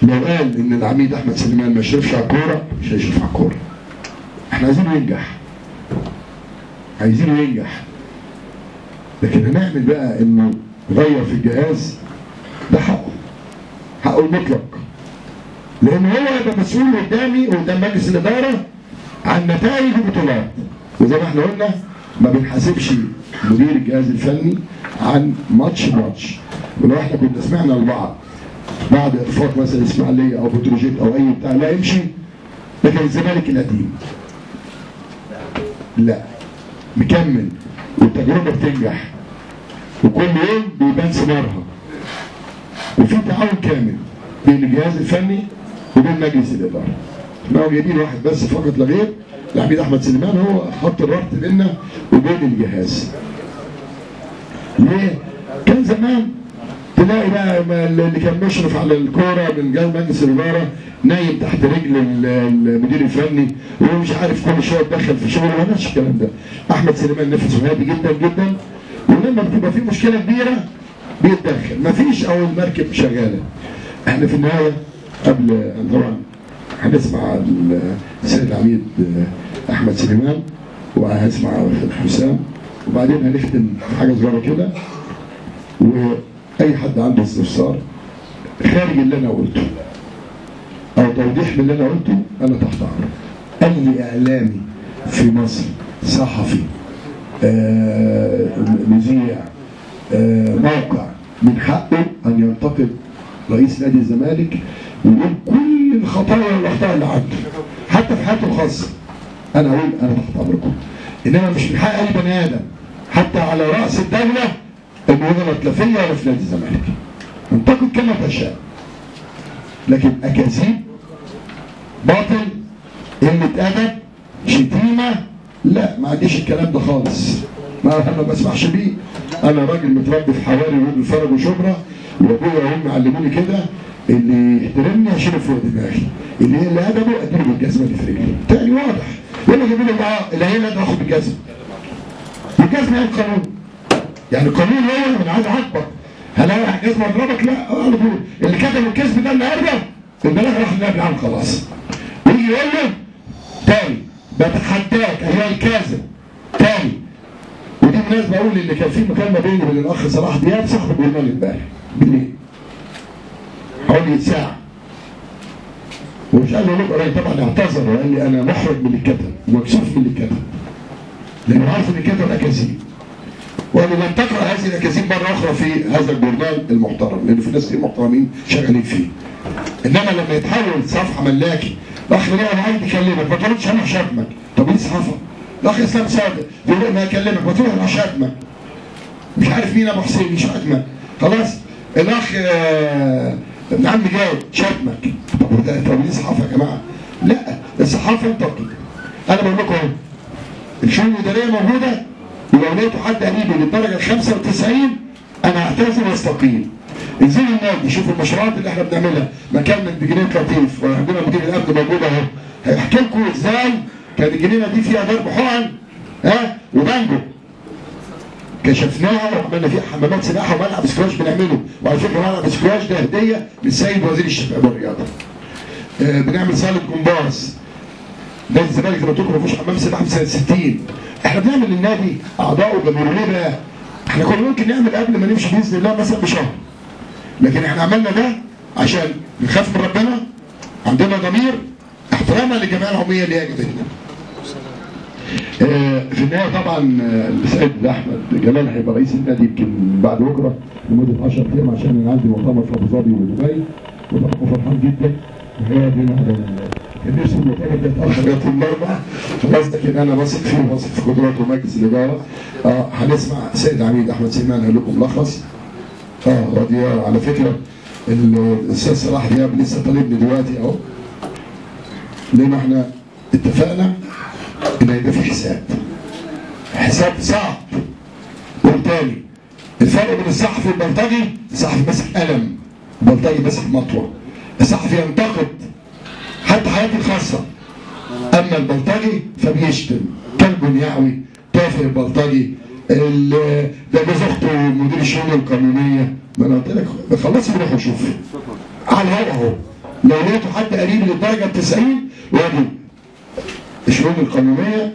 لو قال ان العميد احمد سليمان ما يشرفش على الكوره مش هيشرف على الكوره. احنا عايزينه ينجح، عايزينه ينجح، لكن هنعمل بقى انه غير في الجهاز ده حقه، حقه المطلق، لان هو يبقى مسؤول قدامي وقدام مجلس الاداره عن نتائج البطولات. وزي ما احنا قلنا ما بنحاسبش مدير الجهاز الفني عن ماتش ماتش. ولو احنا كنا سمعنا البعض بعد اخفاق مثلا اسماعيليه او بتروجيت او اي بتاع لا يمشي، لكن الزمالك القديم لا مكمل والتجربه بتنجح وكل يوم بيبان ثمارها، وفي تعاون كامل بين الجهاز الفني وبين مجلس الاداره. احنا جايبين واحد بس فقط لا غير، العميد احمد سليمان هو خط الربط بيننا وبين الجهاز. ليه؟ كان زمان تلاقي بقى اللي كان مشرف على الكوره من جهاز مجلس الاداره نايم تحت رجل المدير الفني وهو مش عارف كل شويه يتدخل في شغله، ما عملش الكلام ده. احمد سليمان نفسه هادي جدا جدا، ولما بتبقى في مشكله كبيره بيتدخل، مفيش او المركب شغاله. احنا في النهايه قبل طبعا هنسمع السيد العميد احمد سليمان وهنسمع حسام وبعدين هنختم حاجه صغيره كده، واي حد عنده استفسار خارج اللي انا قلته او توضيح من اللي انا قلته انا تحت امرك. اي اعلامي في مصر، صحفي، مذيع، موقع، من حقه ان ينتقد رئيس نادي الزمالك ويقول كل الخطايا والاخطاء اللي عنده حتى في حياته الخاصه. انا اقول انا تحت امركم، انما مش من حق اي بني ادم حتى على راس الدوله انه يغلط لا فيا ولا في نادي الزمالك. انتقد كما تشاء، لكن اكاذيب، باطل، قله ادب، شتيمه، لا ما عنديش الكلام ده خالص، ما بسمحش بيه. انا راجل متربي في حواري ولاد الفرج وشبرا، وابويا وامي علموني كده، اللي يحترمني هشيله فوق دماغي، اللي ادبه اديله بالجزمه اللي في رجلي. تاني واضح، يلا جيبوا لي اللي هي لا اخد بالجزمه. الجزمه هي القانون. يعني القانون هو انا عايز اعاقبك. هل انا جزمه اضربك؟ لا، انا بقول اللي كتب الكذب ده النهارده البلاغ راح للنائب العام خلاص. ويجي يقول له تاني بتحداك ايها الكاذب تاني. ودي بالنسبه اقول اللي كان في مكالمه بيني وبين الاخ صلاح دياب صاحب الجورنال امبارح بالليل حوالي ساعه، ومش قال له قريب طبعا اعتذر وقال لي انا محرج من اللي كتب ومكسوف من اللي كتب لانه عارف ان كتب اكاذيب، وانا لم تقرا هذه الاكاذيب مره اخرى في هذا الجورنال المحترم لانه في ناس كتير محترمين شغالين فيه. انما لما يتحول صفحه ملاكي الاخ ليه انا عايز اكلمك ما تردش انا شتمك، طب ايه صحافه؟ الاخ اسلام صادق يقول ما اكلمك ما تروح انا شتمك، مش عارف مين ابو حسين شتمك، خلاص الاخ ابن عم جاي شتمك، طب دي صحافه يا جماعه؟ لا، الصحافه انتقد. انا بقول لكم اهو الشؤون الاداريه موجوده، ولو لقيتوا حد قريبي للدرجه ال 95 انا هعتذر واستقيل. انزلوا النادي شوفوا المشروعات اللي احنا بنعملها، مكان بجنينه لطيف وعندنا مدير الامن موجود اهو، هيحكي لكم ازاي كانت الجنينه دي فيها ضرب حقن وبانجو. كشفناها وعملنا فيها حمامات سباحه وملعب سكواش بنعمله، وعلى فكره ملعب سكواش ده هديه من السيد وزير الشباب والرياضه. بنعمل صاله جمباز. نادي الزمالك زي ما قلت لكم ما فيهوش حمام سباحه من سنه 60. احنا بنعمل للنادي اعضاء وجمهور. ليه بقى؟ احنا كنا ممكن نعمل قبل ما نمشي باذن الله مثلا بشهر. لكن احنا عملنا ده عشان نخاف من ربنا، عندنا ضمير، احتراما للجمعيه العموميه اللي هي جابتنا. في النهايه طبعا السيد احمد جلال هيبقى رئيس النادي يمكن بعد بكره لمده 10 ايام عشان انا عندي مؤتمر في ابو ظبي ودبي، وطبعا فرحان جدا. هي دي كان نفسي المؤتمر ده يتاخر يوم الاربعاء، خلاص لكن انا واثق فيه وواثق في قدراته ومجلس الاداره. هنسمع السيد عميد احمد سليمان هيقول لكم ملخص. ودي على فكره الاستاذ صلاح دياب لسه طالبني دلوقتي اهو، لان احنا اتفقنا ان هيبقى في حساب صعب. والتاني الفرق بين الصحفي والبلطجي، الصحفي ماسك قلم، البلطجي ماسك مطوه. الصحفي ينتقد حتى حياته الخاصه، اما البلطجي فبيشتم كلب يعوي تافه. البلطجي ده جوز اخته مدير الشؤون القانونيه. ما انا قلت لك خلصي روحوا شوفوا على الهوا اهو، لو لقيته حد قريب للدرجه 90 يجب الشروط القانونيه